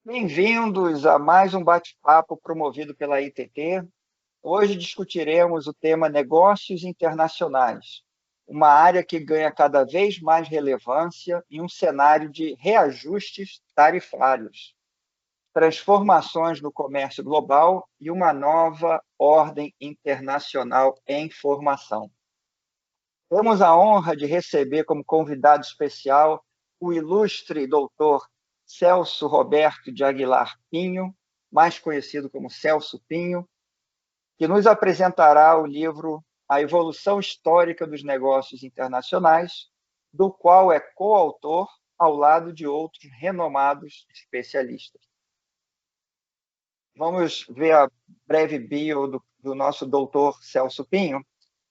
Bem-vindos a mais um bate-papo promovido pela ITT. Hoje discutiremos o tema negócios internacionais, uma área que ganha cada vez mais relevância em um cenário de reajustes tarifários, transformações no comércio global e uma nova ordem internacional em formação. Temos a honra de receber como convidado especial o ilustre doutor Celso Roberto de Aguilar Pinho, mais conhecido como Celso Pinho, que nos apresentará o livro A Evolução Histórica dos Negócios Internacionais, do qual é coautor ao lado de outros renomados especialistas. Vamos ver a breve bio do nosso doutor Celso Pinho.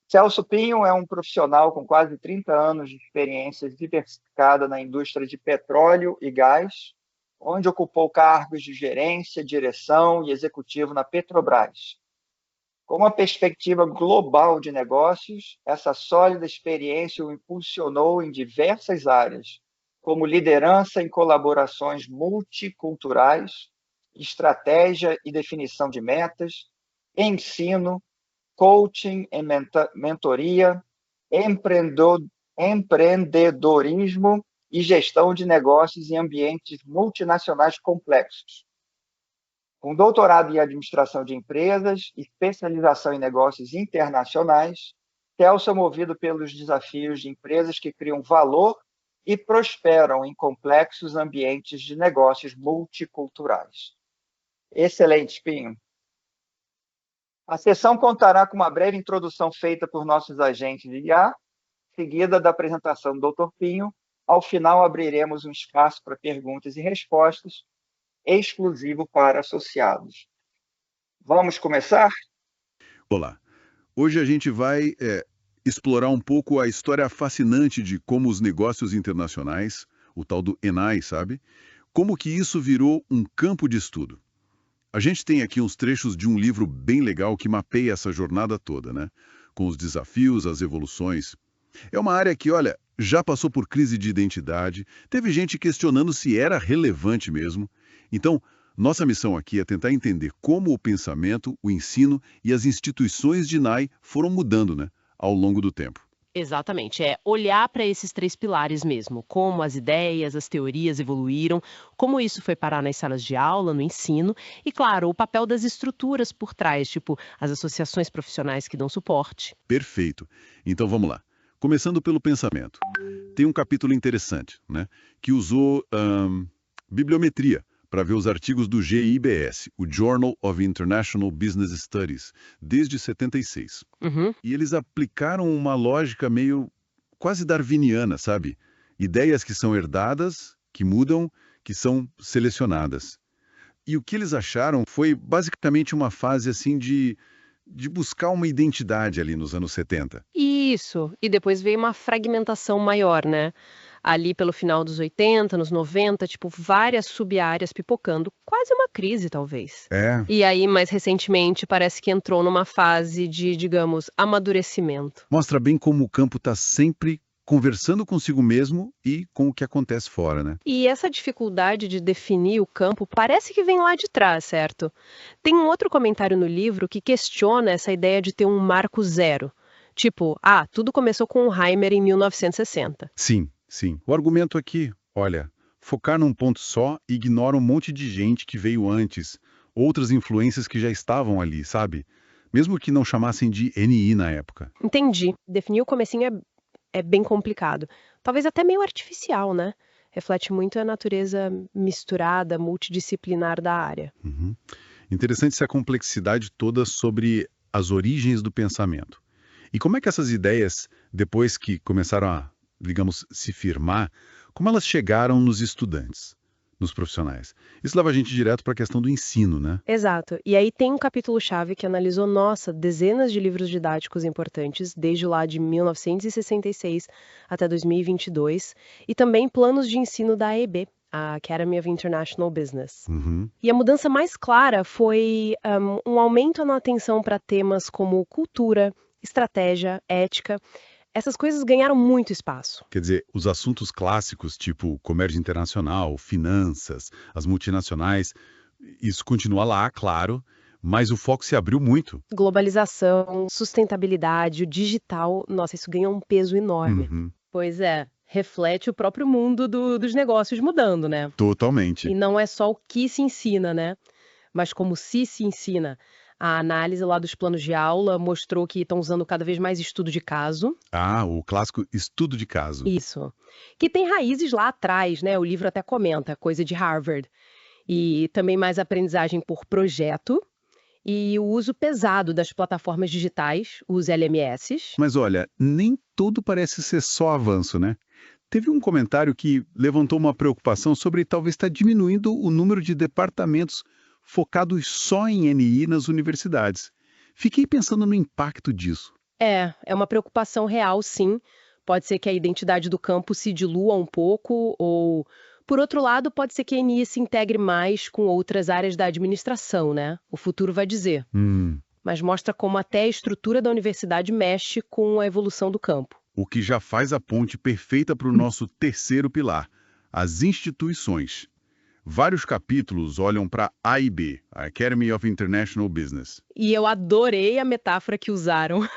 Celso Pinho é um profissional com quase 30 anos de experiência diversificada na indústria de petróleo e gás, onde ocupou cargos de gerência, direção e executivo na Petrobras. Com uma perspectiva global de negócios, essa sólida experiência o impulsionou em diversas áreas, como liderança em colaborações multiculturais, estratégia e definição de metas, ensino, coaching e mentoria, empreendedorismo e gestão de negócios em ambientes multinacionais complexos. Com doutorado em administração de empresas, especialização em negócios internacionais, Celso é movido pelos desafios de empresas que criam valor e prosperam em complexos ambientes de negócios multiculturais. Excelente, Pinho. A sessão contará com uma breve introdução feita por nossos agentes de IA, seguida da apresentação do Dr. Pinho. Ao final, abriremos um espaço para perguntas e respostas, exclusivo para associados. Vamos começar? Olá, hoje a gente vai explorar um pouco a história fascinante de como os negócios internacionais, o tal do ENAI, sabe? Como que isso virou um campo de estudo. A gente tem aqui uns trechos de um livro bem legal que mapeia essa jornada toda, né? Com os desafios, as evoluções. É uma área que, olha, já passou por crise de identidade, teve gente questionando se era relevante mesmo. Então, nossa missão aqui é tentar entender como o pensamento, o ensino e as instituições de NAI foram mudando, né, ao longo do tempo. Exatamente, é olhar para esses três pilares mesmo, como as ideias, as teorias evoluíram, como isso foi parar nas salas de aula, no ensino, e claro, o papel das estruturas por trás, tipo as associações profissionais que dão suporte. Perfeito. Então vamos lá. Começando pelo pensamento. Tem um capítulo interessante, né, que usou bibliometria para ver os artigos do GIBS, o Journal of International Business Studies, desde 76. Uhum. E eles aplicaram uma lógica meio quase darwiniana, sabe? Ideias que são herdadas, que mudam, que são selecionadas. E o que eles acharam foi basicamente uma fase assim de buscar uma identidade ali nos anos 70. Isso, e depois veio uma fragmentação maior, né? Ali pelo final dos 80, nos 90, tipo, várias sub-áreas pipocando, quase uma crise, talvez. É, E aí, mais recentemente, parece que entrou numa fase de, digamos, amadurecimento. mostra bem como o campo está sempre conversando consigo mesmo e com o que acontece fora, né? E essa dificuldade de definir o campo parece que vem lá de trás, certo? Tem um outro comentário no livro que questiona essa ideia de ter um marco zero. Tipo, tudo começou com o Heimer em 1960. Sim, sim. O argumento aqui, olha, focar num ponto só ignora um monte de gente que veio antes, outras influências que já estavam ali, sabe? Mesmo que não chamassem de NI na época. Entendi. Definir o comecinho é bem complicado. Talvez até meio artificial, né? Reflete muito a natureza misturada, multidisciplinar da área. Uhum. Interessante essa complexidade toda sobre as origens do pensamento. E como é que essas ideias, depois que começaram a, digamos, se firmar, como elas chegaram nos estudantes, nos profissionais? Isso leva a gente direto para a questão do ensino, né? Exato. E aí tem um capítulo-chave que analisou, nossa, dezenas de livros didáticos importantes, desde lá de 1966 até 2022, e também planos de ensino da AEB, a Academy of International Business. Uhum. E a mudança mais clara foi um aumento na atenção para temas como cultura, estratégia, ética, Essas coisas ganharam muito espaço. Quer dizer, os assuntos clássicos, tipo comércio internacional, finanças, as multinacionais, isso continua lá, claro, mas o foco se abriu muito. Globalização, sustentabilidade, o digital, nossa, isso ganhou um peso enorme. Uhum, Pois é, reflete o próprio mundo dos negócios mudando, né? totalmente. E não é só o que se ensina, né? Mas como se ensina. A análise lá dos planos de aula mostrou que estão usando cada vez mais estudo de caso. Ah, o clássico estudo de caso. Isso. Que tem raízes lá atrás, né? O livro até comenta, coisa de Harvard. E também mais aprendizagem por projeto e o uso pesado das plataformas digitais, os LMS. Mas olha, nem tudo parece ser só avanço, né? Teve um comentário que levantou uma preocupação sobre talvez estar diminuindo o número de departamentos focados só em NI nas universidades. Fiquei pensando no impacto disso. É uma preocupação real, sim. Pode ser que a identidade do campo se dilua um pouco, ou, por outro lado, pode ser que a ENI se integre mais com outras áreas da administração, né? O futuro vai dizer. Mas mostra como até a estrutura da universidade mexe com a evolução do campo. O que já faz a ponte perfeita para o nosso terceiro pilar, as instituições. Vários capítulos olham para A e B, a Academy of International Business. E eu adorei a metáfora que usaram.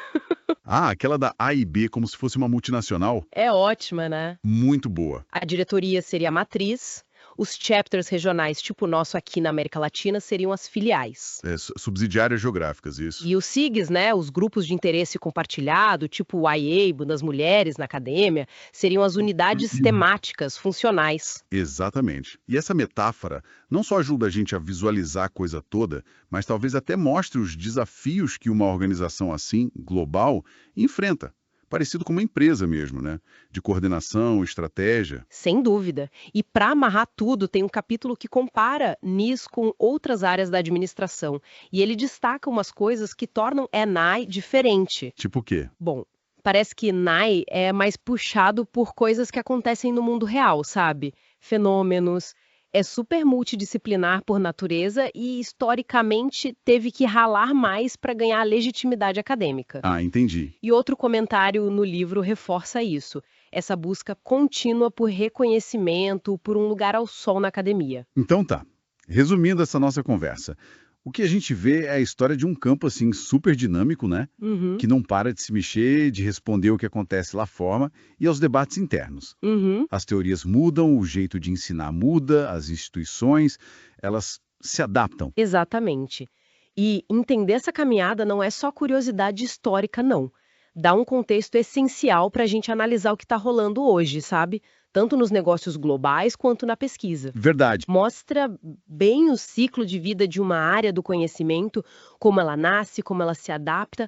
Ah, aquela da A e B como se fosse uma multinacional? É ótima, né? Muito boa. A diretoria seria a matriz, os chapters regionais, tipo o nosso aqui na América Latina, seriam as filiais. Subsidiárias geográficas, isso. E os SIGs, né, os grupos de interesse compartilhado, tipo o IABO das mulheres na academia, seriam as unidades temáticas funcionais. Exatamente. E essa metáfora não só ajuda a gente a visualizar a coisa toda, mas talvez até mostre os desafios que uma organização assim, global, enfrenta. Parecido com uma empresa mesmo, né? De coordenação, estratégia. Sem dúvida. E para amarrar tudo, tem um capítulo que compara NIS com outras áreas da administração. E ele destaca umas coisas que tornam ENAI diferente. Tipo o quê? Bom, parece que NAI é mais puxado por coisas que acontecem no mundo real, sabe? Fenômenos. É super multidisciplinar por natureza e, historicamente, teve que ralar mais para ganhar legitimidade acadêmica. Ah, entendi. E outro comentário no livro reforça isso, essa busca contínua por reconhecimento, por um lugar ao sol na academia. Então tá. Resumindo essa nossa conversa, o que a gente vê é a história de um campo assim super dinâmico, né? Uhum, Que não para de se mexer, de responder o que acontece lá fora e aos debates internos. uhum. As teorias mudam, o jeito de ensinar muda, as instituições, elas se adaptam. Exatamente. E entender essa caminhada não é só curiosidade histórica, não. Dá um contexto essencial para a gente analisar o que está rolando hoje, sabe? Tanto nos negócios globais quanto na pesquisa. Verdade. Mostra bem o ciclo de vida de uma área do conhecimento, como ela nasce, como ela se adapta,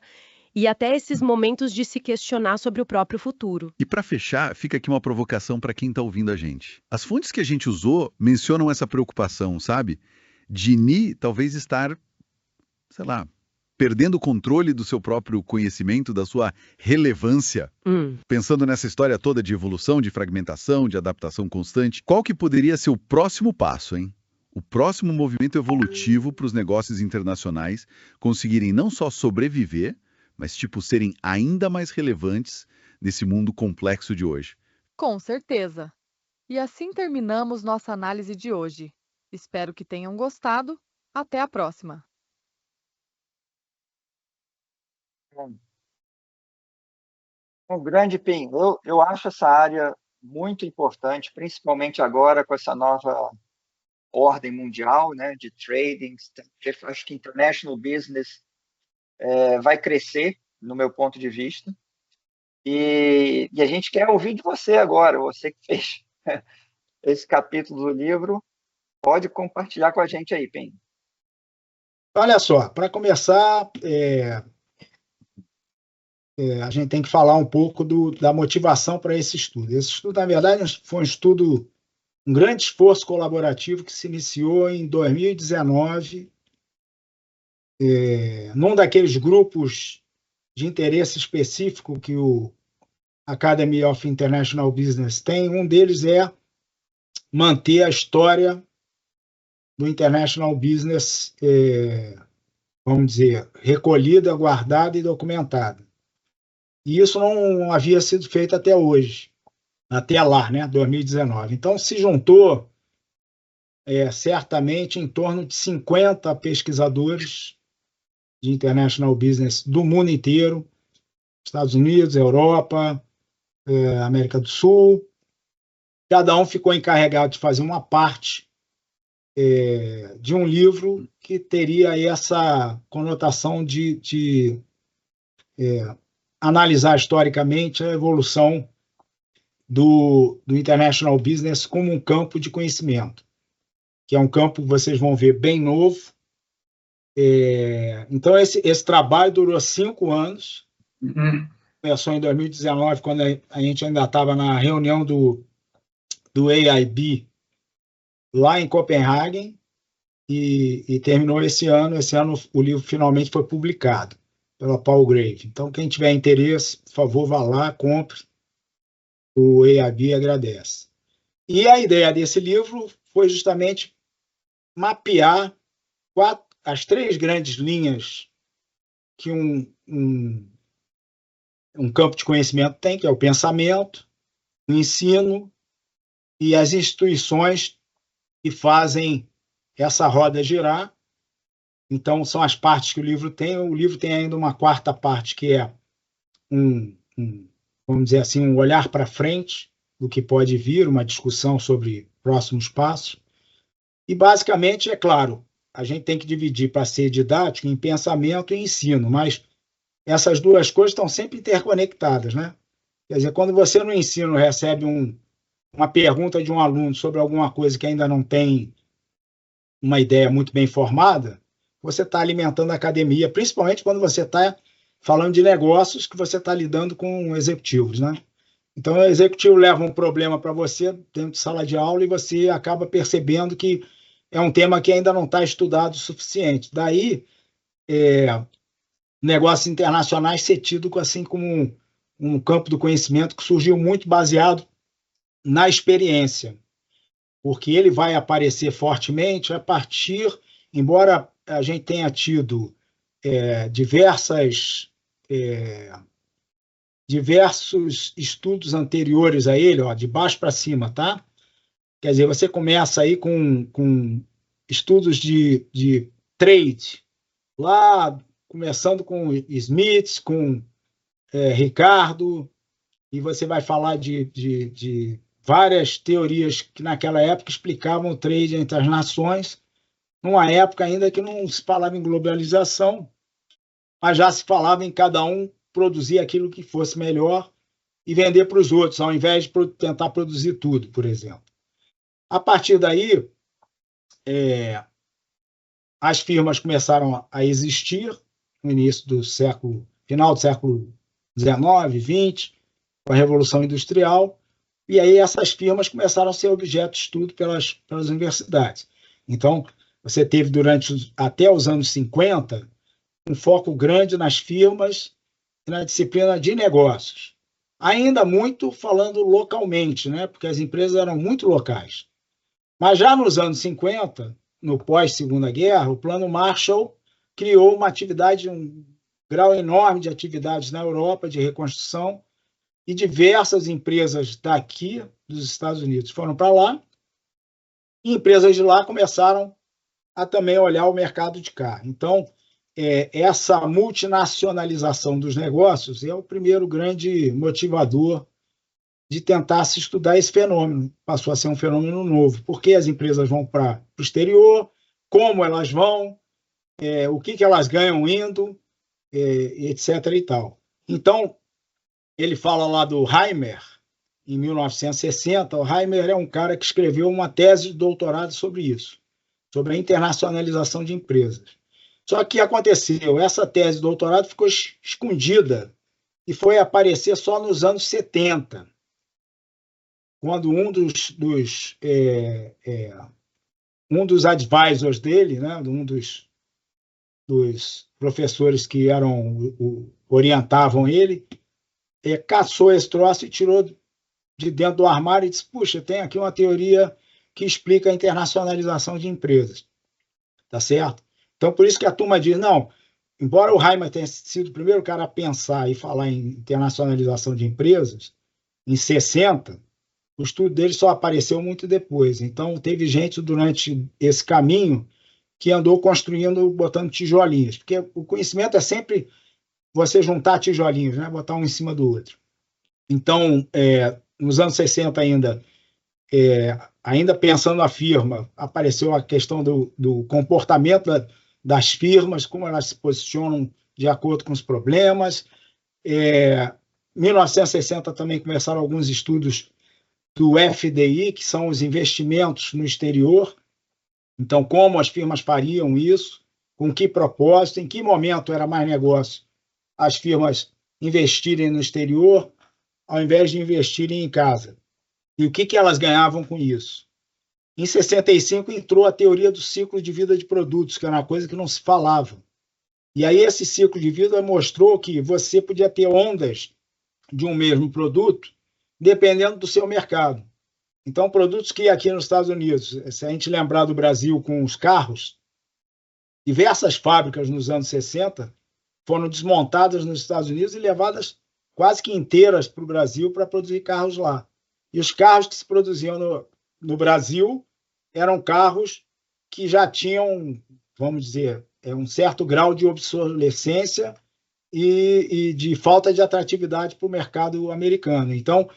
e até esses momentos de se questionar sobre o próprio futuro. E para fechar, fica aqui uma provocação para quem está ouvindo a gente. As fontes que a gente usou mencionam essa preocupação, sabe? De NI talvez estar, sei lá, perdendo o controle do seu próprio conhecimento, da sua relevância. Pensando nessa história toda de evolução, de fragmentação, de adaptação constante, qual que poderia ser o próximo passo, hein? O próximo movimento evolutivo para os negócios internacionais conseguirem não só sobreviver, mas tipo serem ainda mais relevantes nesse mundo complexo de hoje. Com certeza. E assim terminamos nossa análise de hoje. Espero que tenham gostado. Até a próxima! Um grande PIN. Eu acho essa área muito importante, principalmente agora com essa nova ordem mundial, né, de trading. Acho que international business vai crescer, no meu ponto de vista. E a gente quer ouvir de você agora, você que fez esse capítulo do livro, pode compartilhar com a gente aí, PIN. Olha só, para começar, a gente tem que falar um pouco da motivação para esse estudo. Esse estudo, na verdade, foi um grande esforço colaborativo que se iniciou em 2019, num daqueles grupos de interesse específico que o Academy of International Business tem. Um deles é manter a história do International Business, vamos dizer, recolhida, guardada e documentada. E isso não havia sido feito até hoje, até lá, né, 2019. Então, se juntou certamente em torno de 50 pesquisadores de International Business do mundo inteiro, Estados Unidos, Europa, América do Sul. Cada um ficou encarregado de fazer uma parte de um livro que teria essa conotação de analisar historicamente a evolução do International Business como um campo de conhecimento, que é um campo que vocês vão ver bem novo. Então, esse trabalho durou 5 anos. Começou em 2019, quando a gente ainda estava na reunião do AIB lá em Copenhague, e terminou esse ano. Esse ano o livro finalmente foi publicado pela Palgrave. Então, quem tiver interesse, por favor, vá lá, compre. O AIB agradece. E a ideia desse livro foi justamente mapear as 3 grandes linhas que um campo de conhecimento tem, que é o pensamento, o ensino e as instituições que fazem essa roda girar. Então, são as partes que o livro tem. O livro tem ainda uma 4ª parte, que é vamos dizer assim, um olhar para frente do que pode vir, uma discussão sobre próximos passos. E, basicamente, é claro, a gente tem que dividir, para ser didático, em pensamento e ensino, mas essas 2 coisas estão sempre interconectadas, né? Quer dizer, quando você no ensino recebe uma pergunta de um aluno sobre alguma coisa que ainda não tem uma ideia muito bem formada, você está alimentando a academia, principalmente quando você está falando de negócios, que você está lidando com executivos, né? Então, o executivo leva um problema para você dentro de sala de aula e você acaba percebendo que é um tema que ainda não está estudado o suficiente. Daí, negócios internacionais ser tido assim como um campo do conhecimento que surgiu muito baseado na experiência, porque ele vai aparecer fortemente a partir, embora a gente tenha tido diversos estudos anteriores a ele, de baixo para cima, tá? Quer dizer, você começa aí com estudos de trade, lá começando com Smith, com Ricardo, e você vai falar de várias teorias que naquela época explicavam o trade entre as nações, numa época ainda que não se falava em globalização, mas já se falava em cada um produzir aquilo que fosse melhor e vender para os outros, ao invés de tentar produzir tudo, por exemplo. A partir daí, as firmas começaram a existir no início do final do século XIX, XX, com a Revolução Industrial, e aí essas firmas começaram a ser objeto de estudo pelas universidades. Então, você teve até os anos 50 um foco grande nas firmas e na disciplina de negócios. Ainda muito falando localmente, né? Porque as empresas eram muito locais. Mas já nos anos 50, no pós-Segunda Guerra, o Plano Marshall criou um grau enorme de atividades na Europa, de reconstrução, e diversas empresas daqui, dos Estados Unidos, foram para lá, e empresas de lá começaram a também olhar o mercado de cá. Então, essa multinacionalização dos negócios é o primeiro grande motivador de tentar se estudar esse fenômeno. Passou a ser um fenômeno novo. Por que as empresas vão para o exterior? Como elas vão? O que elas ganham indo? Etc. e tal. Então, ele fala lá do Heimer, em 1960. O Heimer é um cara que escreveu uma tese de doutorado sobre isso, sobre a internacionalização de empresas. Só que aconteceu, essa tese de doutorado ficou escondida e foi aparecer só nos anos 70, quando um dos advisors dele, né, um dos professores que orientavam ele, caçou esse troço e tirou de dentro do armário e disse: puxa, tem aqui uma teoria que explica a internacionalização de empresas. Tá certo? Então, por isso que a turma diz: não, embora o Reimann tenha sido o primeiro cara a pensar e falar em internacionalização de empresas, em 60, o estudo dele só apareceu muito depois. Então, teve gente durante esse caminho que andou construindo, botando tijolinhos, porque o conhecimento é sempre você juntar tijolinhos, né? Botar um em cima do outro. Então, nos anos 60 ainda pensando na firma, apareceu a questão do comportamento das firmas, como elas se posicionam de acordo com os problemas. Em 1960 também começaram alguns estudos do FDI, que são os investimentos no exterior. Então, como as firmas fariam isso, com que propósito, em que momento era mais negócio as firmas investirem no exterior ao invés de investirem em casa. E o que elas ganhavam com isso? Em 65 entrou a teoria do ciclo de vida de produtos, que era uma coisa que não se falava. E aí esse ciclo de vida mostrou que você podia ter ondas de um mesmo produto, dependendo do seu mercado. Então, produtos que aqui nos Estados Unidos, se a gente lembrar do Brasil com os carros, diversas fábricas nos anos 60 foram desmontadas nos Estados Unidos e levadas quase que inteiras para o Brasil para produzir carros lá. E os carros que se produziam no Brasil eram carros que já tinham, vamos dizer, um certo grau de obsolescência e de falta de atratividade para o mercado americano. Então,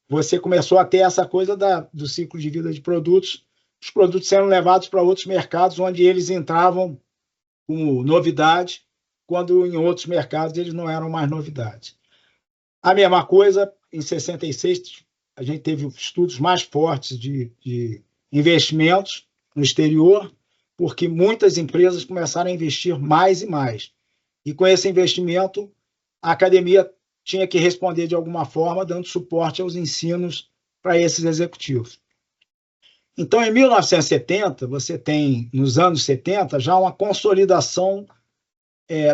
você começou a ter essa coisa do ciclo de vida de produtos, os produtos sendo levados para outros mercados onde eles entravam como novidade, quando em outros mercados eles não eram mais novidades. A mesma coisa, em 66, a gente teve estudos mais fortes de investimentos no exterior, porque muitas empresas começaram a investir mais e mais. E com esse investimento, a academia tinha que responder de alguma forma, dando suporte aos ensinos para esses executivos. Então, em 1970, você tem, nos anos 70, já uma consolidação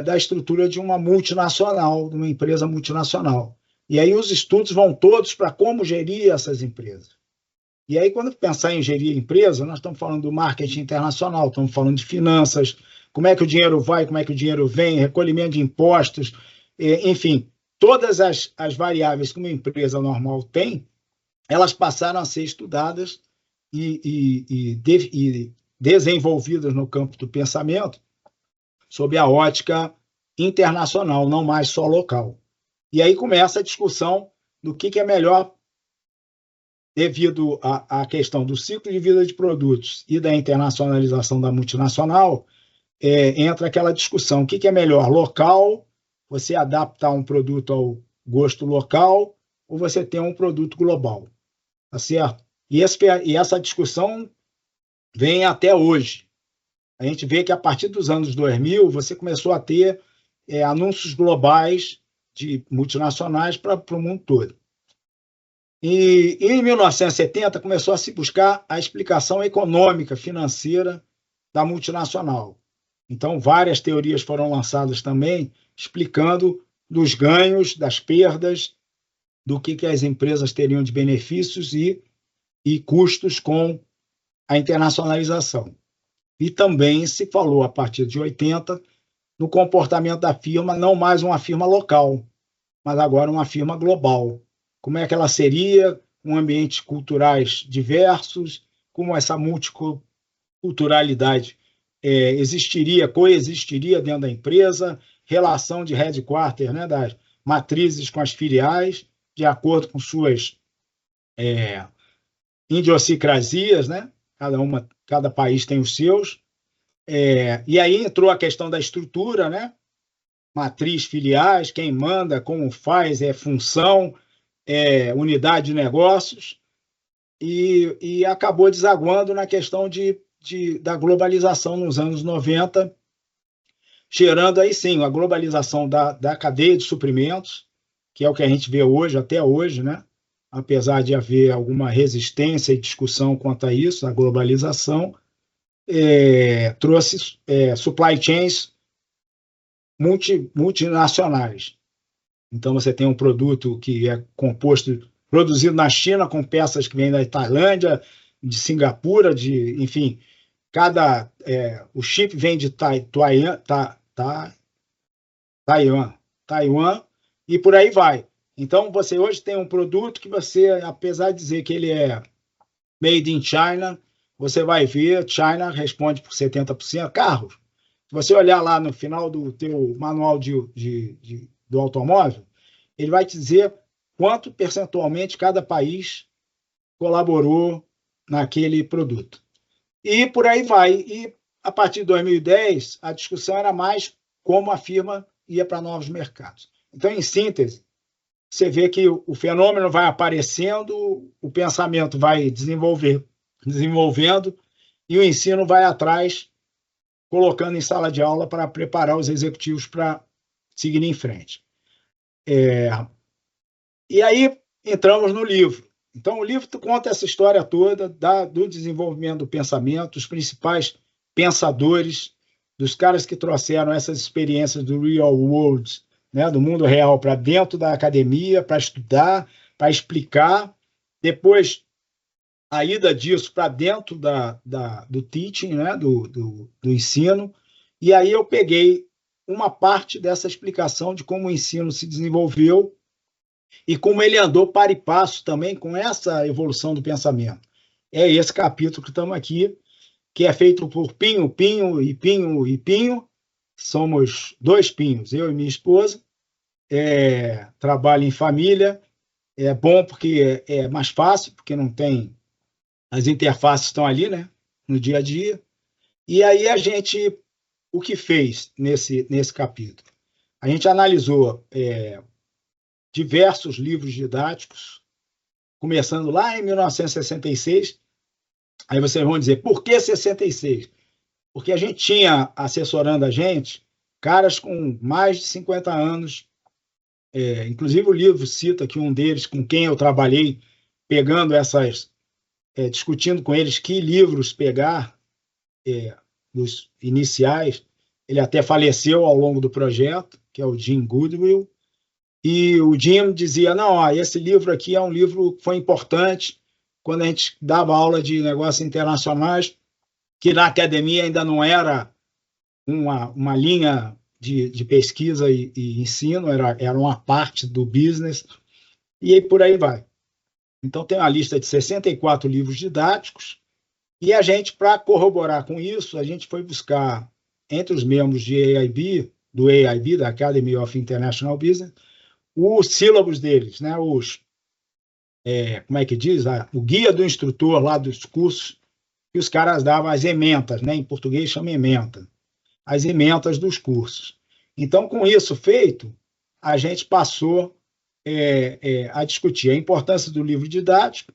da estrutura de uma multinacional, de uma empresa multinacional. E aí os estudos vão todos para como gerir essas empresas. E aí, quando pensar em gerir empresa, nós estamos falando do marketing internacional, estamos falando de finanças, como é que o dinheiro vai, como é que o dinheiro vem, recolhimento de impostos, enfim, todas as variáveis que uma empresa normal tem, elas passaram a ser estudadas e desenvolvidas no campo do pensamento sob a ótica internacional, não mais só local. E aí começa a discussão do que é melhor, devido à questão do ciclo de vida de produtos e da internacionalização da multinacional, entra aquela discussão, o que é melhor, local, você adaptar um produto ao gosto local, ou você ter um produto global, tá certo? E essa discussão vem até hoje. A gente vê que a partir dos anos 2000, você começou a ter anúncios globais de multinacionais para o mundo todo. E em 1970 começou a se buscar a explicação econômica, financeira da multinacional. Então, várias teorias foram lançadas também, explicando dos ganhos, das perdas, do que as empresas teriam de benefícios e custos com a internacionalização. E também se falou, a partir de 80, no comportamento da firma, não mais uma firma local, mas agora uma firma global. Como é que ela seria, com ambientes culturais diversos, como essa multiculturalidade coexistiria dentro da empresa, relação de headquarter, né, das matrizes com as filiais, de acordo com suas idiosincrasias, né? Cada país tem os seus. E aí entrou a questão da estrutura, né? Matriz, filiais, quem manda, como faz, função, unidade de negócios, e acabou desaguando na questão da globalização nos anos 90, gerando aí sim a globalização da cadeia de suprimentos, que é o que a gente vê hoje, até hoje, né? Apesar de haver alguma resistência e discussão quanto a isso, a globalização trouxe supply chains multinacionais. Então, você tem um produto que é produzido na China, com peças que vêm da Tailândia, de Singapura, enfim, o chip vem de Taiwan, e por aí vai. Então, você hoje tem um produto que você, apesar de dizer que ele é made in China, você vai ver, China responde por 70%. Carros, se você olhar lá no final do teu manual do automóvel, ele vai te dizer quanto percentualmente cada país colaborou naquele produto. E por aí vai. E a partir de 2010, a discussão era mais como a firma ia para novos mercados. Então, em síntese, você vê que o fenômeno vai aparecendo, o pensamento vai desenvolvendo e o ensino vai atrás, colocando em sala de aula para preparar os executivos para seguir em frente. E aí entramos no livro. Então, o livro conta essa história toda do desenvolvimento do pensamento, os principais pensadores, dos caras que trouxeram essas experiências do real world, né, do mundo real, para dentro da academia, para estudar, para explicar. Depois, a ida disso para dentro do teaching, né, do ensino. E aí eu peguei uma parte dessa explicação de como o ensino se desenvolveu e como ele andou para e passo também com essa evolução do pensamento. É esse capítulo que estamos aqui, que é feito por Pinho, Pinho e Pinho e Pinho. Somos 2 Pinhos, eu e minha esposa. Trabalho em família. É bom porque é mais fácil, porque não tem... As interfaces estão ali, né, no dia a dia. E aí a gente... O que fez nesse capítulo? A gente analisou diversos livros didáticos, começando lá em 1966. Aí vocês vão dizer, por que 66? Porque a gente tinha assessorando a gente caras com mais de 50 anos. Inclusive o livro cita que um deles, com quem eu trabalhei, pegando discutindo com eles que livros pegar, dos iniciais. Ele até faleceu ao longo do projeto, que é o Jim Goodwill. E o Jim dizia, não, esse livro aqui é um livro que foi importante quando a gente dava aula de negócios internacionais, que na academia ainda não era uma linha de pesquisa e ensino, era uma parte do business, e aí por aí vai. Então tem uma lista de 64 livros didáticos, e a gente, para corroborar com isso, a gente foi buscar, entre os membros do AIB, da Academy of International Business, os sílabos deles, né? Como é que diz? O guia do instrutor lá dos cursos, que os caras davam as ementas, né? Em português chama ementa, as ementas dos cursos. Então, com isso feito, a gente passou a discutir a importância do livro didático,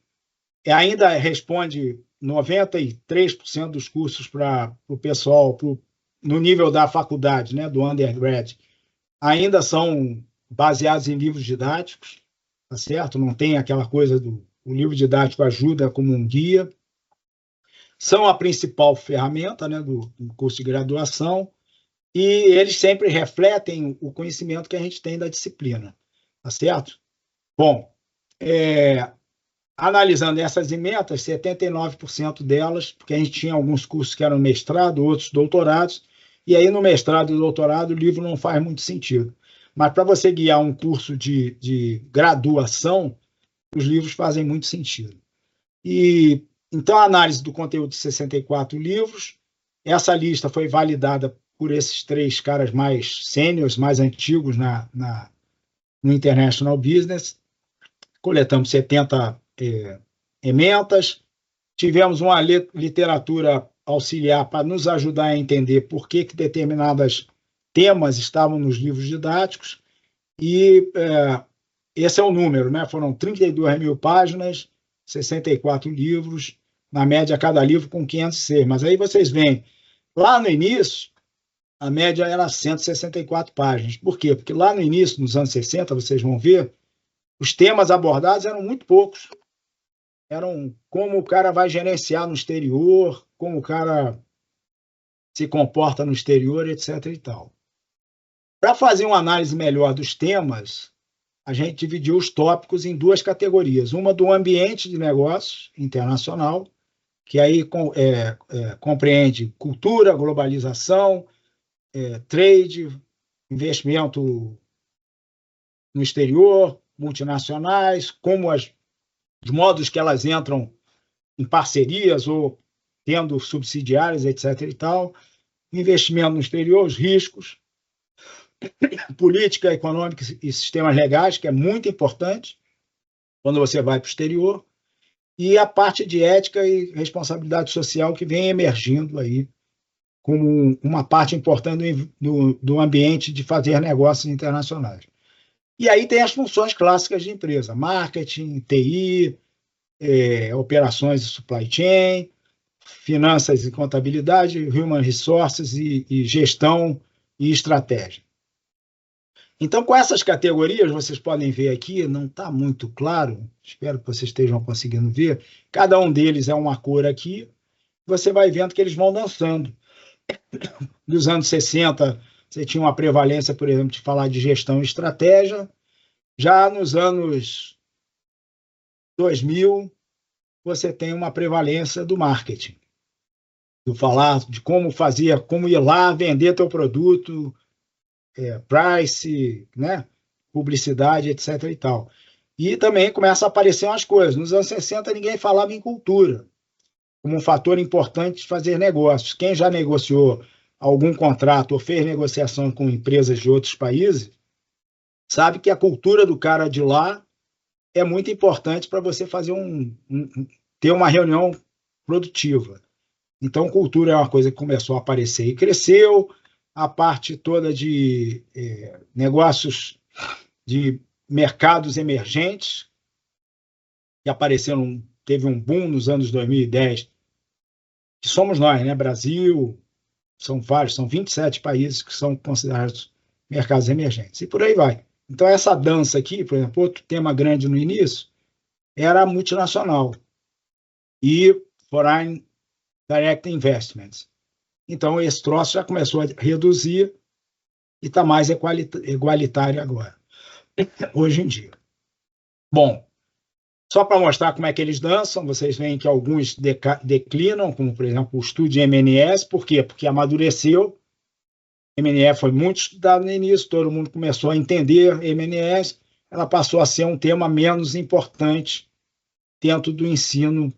ainda responde 93% dos cursos para o pessoal, no nível da faculdade, né? Do undergrad, ainda são baseados em livros didáticos, tá certo? Não tem aquela coisa o livro didático ajuda como um guia. São a principal ferramenta, né, do curso de graduação, e eles sempre refletem o conhecimento que a gente tem da disciplina, tá certo? Bom, analisando essas ementas, 79% delas, porque a gente tinha alguns cursos que eram mestrado, outros doutorados, e aí no mestrado e doutorado o livro não faz muito sentido. Mas para você guiar um curso de graduação, os livros fazem muito sentido. E então, a análise do conteúdo de 64 livros, essa lista foi validada por esses 3 caras mais sêniores, mais antigos no International Business. Coletamos 70 ementas, tivemos uma literatura auxiliar para nos ajudar a entender por que determinados temas estavam nos livros didáticos, e esse é o número, né? Foram 32 mil páginas, 64 livros, na média cada livro com 506. Mas aí vocês veem, lá no início, a média era 164 páginas. Por quê? Porque lá no início, nos anos 60, vocês vão ver, os temas abordados eram muito poucos. Eram como o cara vai gerenciar no exterior, como o cara se comporta no exterior, etc. e tal. Para fazer uma análise melhor dos temas, a gente dividiu os tópicos em 2 categorias. Uma do ambiente de negócios internacional, que aí compreende cultura, globalização, trade, investimento no exterior, multinacionais, como os modos que elas entram em parcerias ou tendo subsidiárias, etc. e tal, investimento no exterior, os riscos, política econômica e sistemas legais, que é muito importante quando você vai para o exterior, e a parte de ética e responsabilidade social que vem emergindo aí como uma parte importante do ambiente de fazer negócios internacionais. E aí tem as funções clássicas de empresa, marketing, TI, operações e supply chain, finanças e contabilidade, human resources e gestão e estratégia. Então, com essas categorias, vocês podem ver aqui, não está muito claro, espero que vocês estejam conseguindo ver, cada um deles é uma cor aqui, você vai vendo que eles vão dançando. Dos anos 60, você tinha uma prevalência, por exemplo, de falar de gestão e estratégia, já nos anos 2000, você tem uma prevalência do marketing, do falar de como fazer, como ir lá vender teu produto, price, né? Publicidade, etc. e tal. E também começa a aparecer umas coisas. Nos anos 60, ninguém falava em cultura como um fator importante de fazer negócios. Quem já negociou algum contrato ou fez negociação com empresas de outros países, sabe que a cultura do cara de lá é muito importante para você fazer ter uma reunião produtiva. Então, cultura é uma coisa que começou a aparecer e cresceu. A parte toda de negócios de mercados emergentes, que apareceram, teve um boom nos anos 2010, que somos nós, né? Brasil, são vários, são 27 países que são considerados mercados emergentes, e por aí vai. Então, essa dança aqui, por exemplo, outro tema grande no início, era multinacional e foreign direct investments. Então, esse troço já começou a reduzir e está mais igualitário agora, hoje em dia. Bom, só para mostrar como é que eles dançam, vocês veem que alguns declinam, como, por exemplo, o estudo de MNS. Por quê? Porque amadureceu. MNS foi muito estudado no início, todo mundo começou a entender MNS, ela passou a ser um tema menos importante dentro do ensino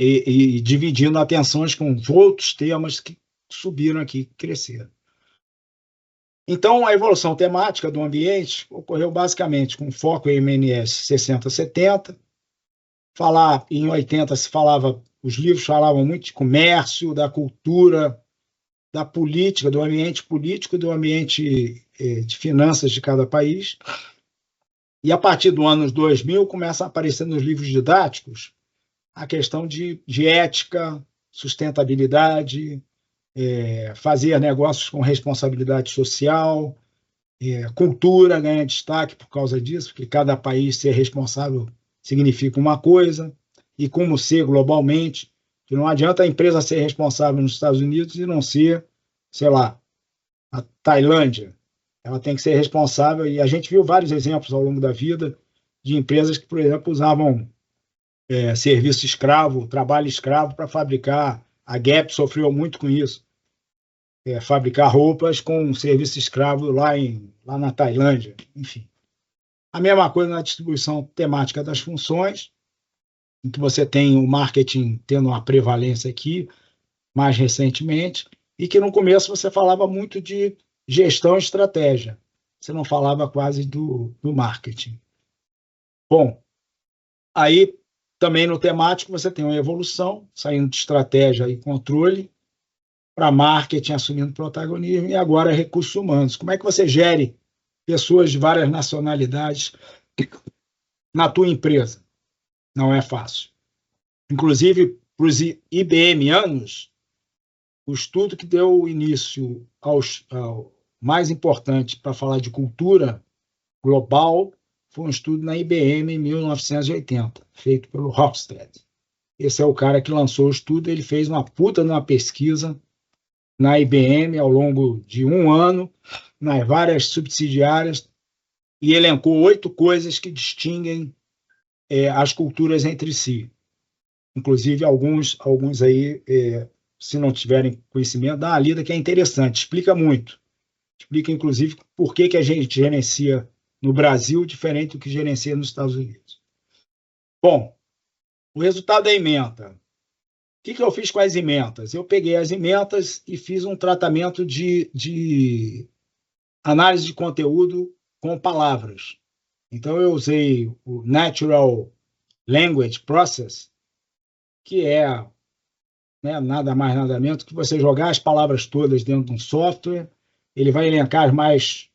e dividindo atenções com outros temas que subiram aqui, cresceram. Então, a evolução temática do ambiente ocorreu basicamente com foco em MNS 60-70. Em 80 se falava, os livros falavam muito de comércio, da cultura, da política, do ambiente político, do ambiente de finanças de cada país. E a partir do ano 2000 começa a aparecer nos livros didáticos a questão de ética, sustentabilidade, fazer negócios com responsabilidade social, cultura ganha destaque por causa disso, porque cada país ser responsável significa uma coisa, e como ser globalmente, que não adianta a empresa ser responsável nos Estados Unidos e não ser, sei lá, a Tailândia. Ela tem que ser responsável, e a gente viu vários exemplos ao longo da vida de empresas que, por exemplo, usavam serviço escravo, trabalho escravo para fabricar. A Gap sofreu muito com isso. Fabricar roupas com serviço escravo lá na Tailândia. Enfim. A mesma coisa na distribuição temática das funções, em que você tem o marketing tendo uma prevalência aqui, mais recentemente, e que no começo você falava muito de gestão e estratégia. Você não falava quase do marketing. Bom, aí também no temático você tem uma evolução, saindo de estratégia e controle, para marketing assumindo protagonismo, e agora recursos humanos. Como é que você gere pessoas de várias nacionalidades na tua empresa? Não é fácil. Inclusive, para os IBMianos, o estudo que deu início ao mais importante para falar de cultura global foi um estudo na IBM em 1980, feito pelo Hofstede. Esse é o cara que lançou o estudo, ele fez uma puta de uma pesquisa na IBM ao longo de um ano, nas várias subsidiárias, e elencou 8 coisas que distinguem as culturas entre si. Inclusive, alguns aí, se não tiverem conhecimento, dá uma lida que é interessante, explica muito. Explica, inclusive, por que a gente gerencia no Brasil diferente do que gerencia nos Estados Unidos. Bom, o resultado da ementa. O que eu fiz com as ementas? Eu peguei as ementas e fiz um tratamento de análise de conteúdo com palavras. Então, eu usei o Natural Language Process, que é, né, nada mais, nada menos que você jogar as palavras todas dentro de um software, ele vai elencar as mais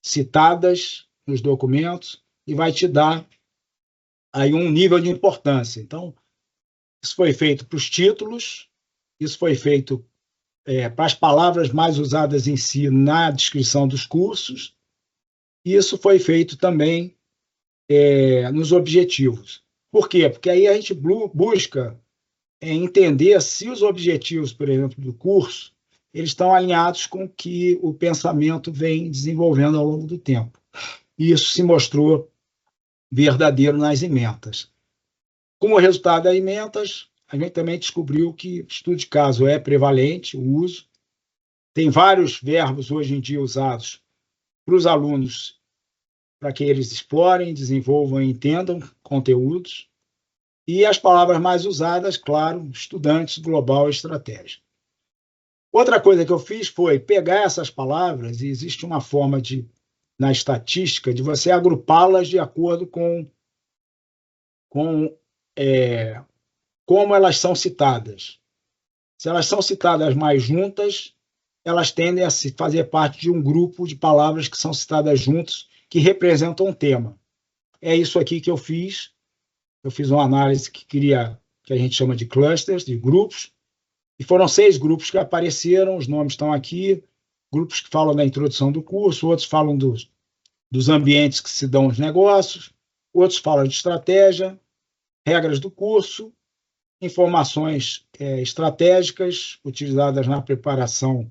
citadas nos documentos e vai te dar aí um nível de importância. Então, isso foi feito para os títulos, isso foi feito para as palavras mais usadas em si na descrição dos cursos, e isso foi feito também nos objetivos. Por quê? Porque aí a gente busca entender se os objetivos, por exemplo, do curso, eles estão alinhados com o que o pensamento vem desenvolvendo ao longo do tempo. E isso se mostrou verdadeiro nas ementas. Como resultado das ementas, a gente também descobriu que estudo de caso é prevalente, o uso. Tem vários verbos hoje em dia usados para os alunos, para que eles explorem, desenvolvam e entendam conteúdos. E as palavras mais usadas, claro, estudantes, global e estratégia. Outra coisa que eu fiz foi pegar essas palavras, e existe uma forma na estatística de você agrupá-las de acordo com como elas são citadas. Se elas são citadas mais juntas, elas tendem a fazer parte de um grupo de palavras que são citadas juntas, que representam um tema. É isso aqui que eu fiz. Eu fiz uma análise que a gente chama de clusters, de grupos, e foram 6 grupos que apareceram, os nomes estão aqui, grupos que falam da introdução do curso, outros falam dos ambientes que se dão os negócios, outros falam de estratégia, regras do curso, informações estratégicas utilizadas na preparação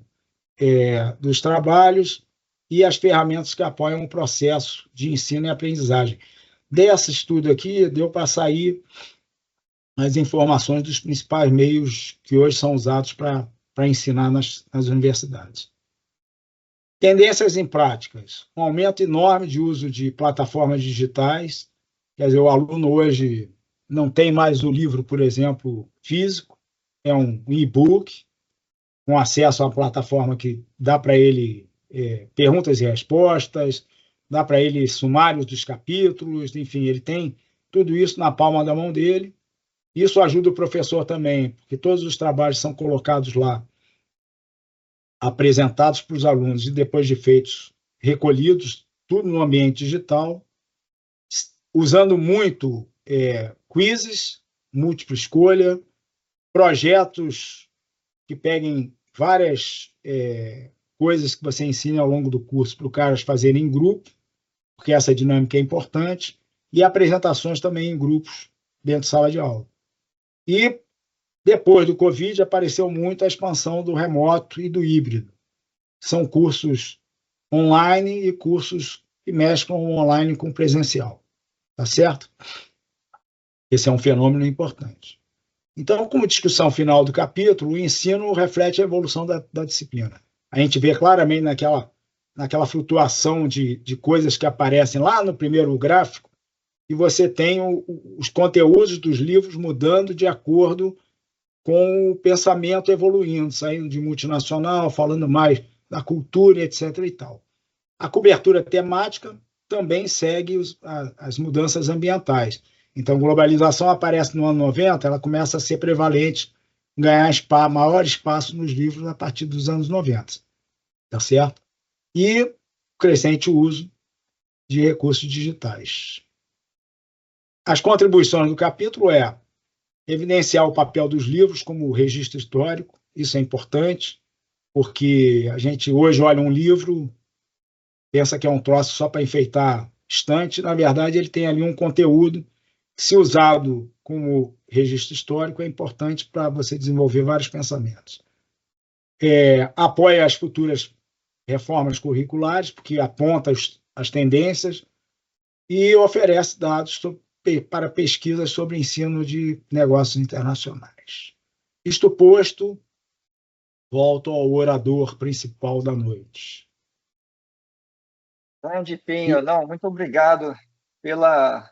dos trabalhos e as ferramentas que apoiam o processo de ensino e aprendizagem. Desse estudo aqui, deu para sair as informações dos principais meios que hoje são usados para ensinar nas universidades. Tendências em práticas. Um aumento enorme de uso de plataformas digitais. Quer dizer, o aluno hoje não tem mais o livro, por exemplo, físico, é um e-book, com acesso à plataforma que dá para ele perguntas e respostas, dá para ele sumários dos capítulos, enfim, ele tem tudo isso na palma da mão dele. Isso ajuda o professor também, porque todos os trabalhos são colocados lá, apresentados para os alunos e depois de feitos, recolhidos, tudo no ambiente digital, usando muito quizzes, múltipla escolha, projetos que peguem várias coisas que você ensina ao longo do curso para os caras fazerem em grupo, porque essa dinâmica é importante, e apresentações também em grupos dentro de sala de aula. E depois do Covid apareceu muito a expansão do remoto e do híbrido. São cursos online e cursos que mesclam o online com o presencial. Tá certo? Esse é um fenômeno importante. Então, como discussão final do capítulo, o ensino reflete a evolução da disciplina. A gente vê claramente naquela flutuação de coisas que aparecem lá no primeiro gráfico, e você tem os conteúdos dos livros mudando de acordo com o pensamento evoluindo, saindo de multinacional, falando mais da cultura, etc. e tal. A cobertura temática também segue as mudanças ambientais. Então, globalização aparece no ano 90, ela começa a ser prevalente, ganhar maior espaço nos livros a partir dos anos 90. Tá certo? E o crescente uso de recursos digitais. As contribuições do capítulo evidenciar o papel dos livros como registro histórico. Isso é importante, porque a gente hoje olha um livro, pensa que é um troço só para enfeitar estante. Na verdade, ele tem ali um conteúdo que, se usado como registro histórico, é importante para você desenvolver vários pensamentos. Apoia as futuras reformas curriculares, porque aponta as tendências e oferece dados para pesquisas sobre ensino de negócios internacionais. Isto posto, volto ao orador principal da noite. Grande Pinho, não, muito obrigado pela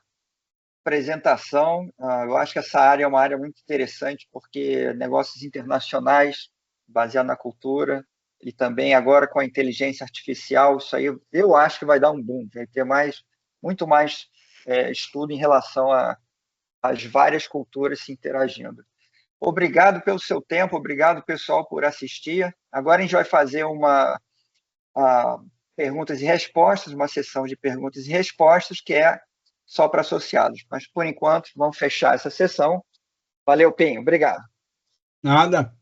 apresentação. Eu acho que essa área é uma área muito interessante, porque negócios internacionais, baseado na cultura, e também agora com a inteligência artificial, isso aí eu acho que vai dar um boom, vai ter muito mais estudo em relação às várias culturas se interagindo. Obrigado pelo seu tempo, obrigado, pessoal, por assistir. Agora a gente vai fazer a perguntas e respostas, uma sessão de perguntas e respostas, que é só para associados. Mas, por enquanto, vamos fechar essa sessão. Valeu, Pinho. Obrigado. Nada.